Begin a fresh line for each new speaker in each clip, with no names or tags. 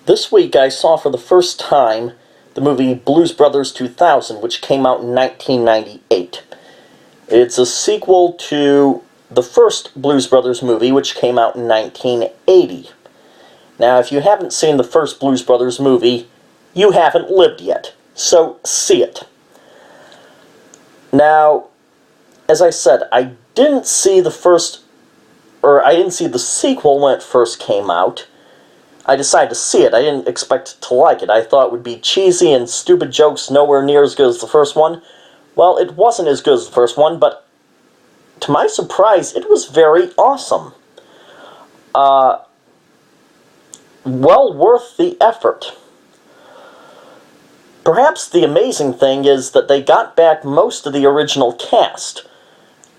This week I saw for the first time the movie Blues Brothers 2000, which came out in 1998. It's a sequel to the first Blues Brothers movie, which came out in 1980. Now, if you haven't seen the first Blues Brothers movie, you haven't lived yet, so see it. Now, as I said, I didn't see the sequel when it first came out. I decided to see it. I didn't expect to like it. I thought it would be cheesy and stupid jokes nowhere near as good as the first one. Well, it wasn't as good as the first one, but to my surprise, it was very awesome. Well worth the effort. Perhaps the amazing thing is that they got back most of the original cast.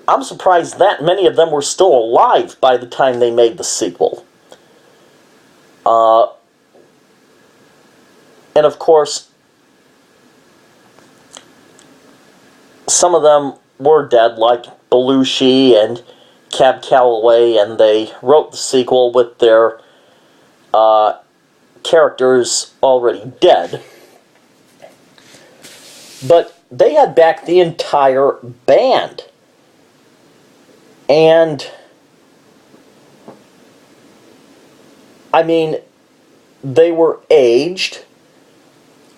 I'm surprised that many of them were still alive by the time they made the sequel. And of course, some of them were dead, like Belushi and Cab Calloway, and they wrote the sequel with their characters already dead. But they had back the entire band. And I mean, they were aged,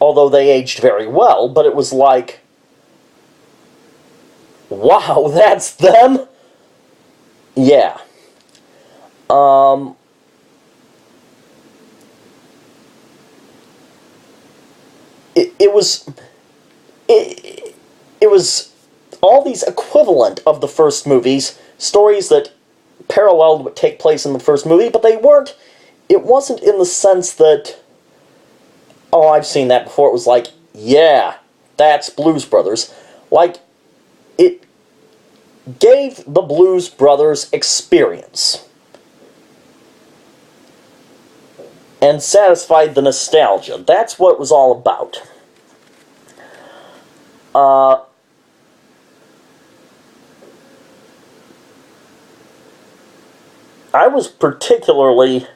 although they aged very well, but it was like, wow, that's them? Yeah. It was all these equivalent of the first movies, stories that paralleled what take place in the first movie, but it wasn't in the sense that, oh, I've seen that before. It was like, yeah, that's Blues Brothers. Like, it gave the Blues Brothers experience and satisfied the nostalgia. That's what it was all about. I was particularly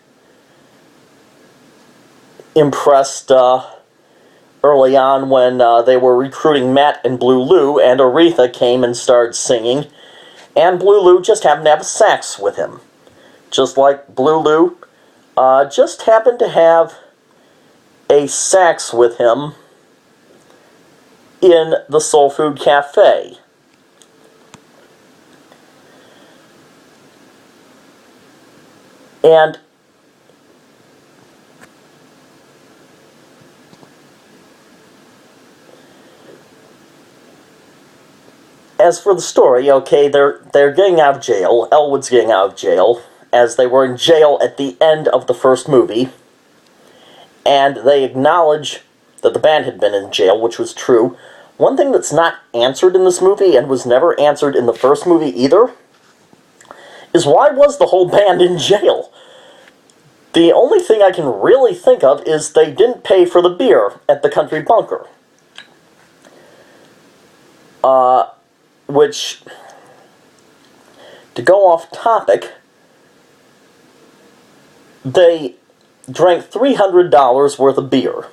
impressed early on when they were recruiting Matt and Blue Lou, and Aretha came and started singing, and Blue Lou just happened to have a sax with him. Just like Blue Lou just happened to have a sax with him in the Soul Food Cafe. And as for the story, okay, they're getting out of jail. Elwood's getting out of jail, as they were in jail at the end of the first movie. And they acknowledge that the band had been in jail, which was true. One thing that's not answered in this movie, and was never answered in the first movie either, is why was the whole band in jail? The only thing I can really think of is they didn't pay for the beer at the Country Bunker. Which, to go off topic, they drank $300 worth of beer.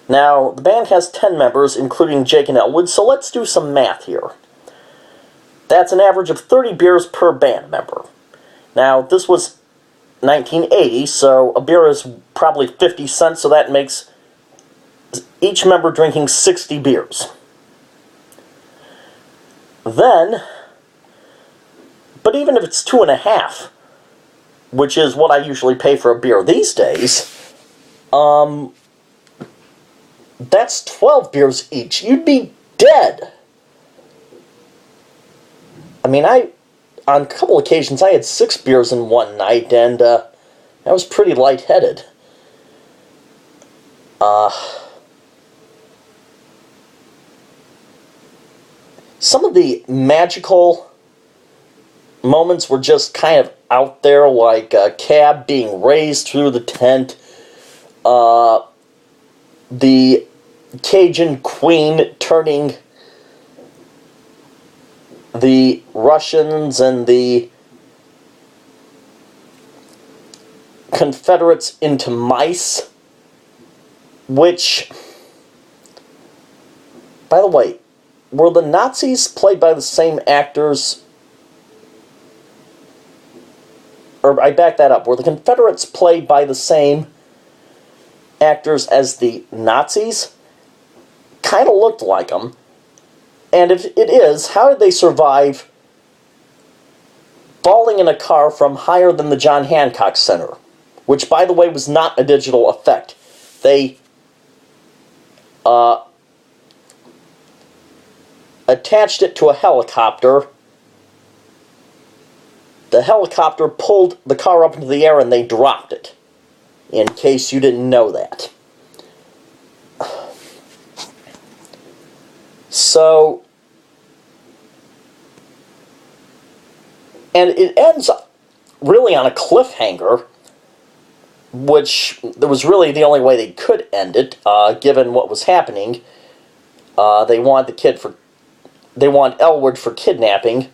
Now, the band has 10 members, including Jake and Elwood, so let's do some math here. That's an average of 30 beers per band member. Now, this was 1980, so a beer is probably 50 cents, so that makes each member drinking 60 beers. Then, but even if it's 2.5, which is what I usually pay for a beer these days, that's 12 beers each. You'd be dead. I mean, on a couple occasions, I had 6 beers in one night, and I was pretty lightheaded. Some of the magical moments were just kind of out there, like a cab being raised through the tent, the Cajun Queen turning the Russians and the Confederates into mice, which, by the way, were the Nazis played by the same actors? Or I back that up. Were the Confederates played by the same actors as the Nazis? Kind of looked like them. And if it is, how did they survive falling in a car from higher than the John Hancock Center? Which, by the way, was not a digital effect. They attached it to a helicopter. The helicopter pulled the car up into the air and they dropped it. In case you didn't know that. So, and it ends really on a cliffhanger, which was really the only way they could end it, given what was happening. They want Elwood for kidnapping,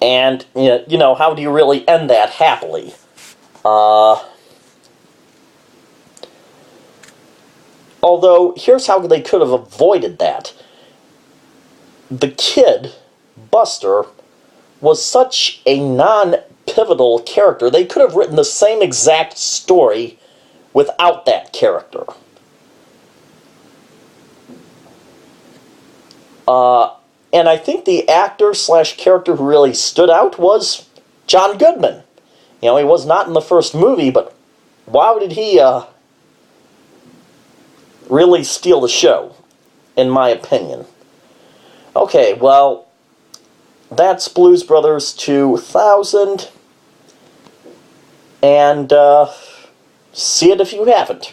and you know, how do you really end that happily? Although, here's how they could have avoided that. The kid, Buster, was such a non-pivotal character, they could have written the same exact story without that character. And I think the actor/character who really stood out was John Goodman. You know, he was not in the first movie, but wow, did he really steal the show, in my opinion. Okay, well, that's Blues Brothers 2000, and see it if you haven't.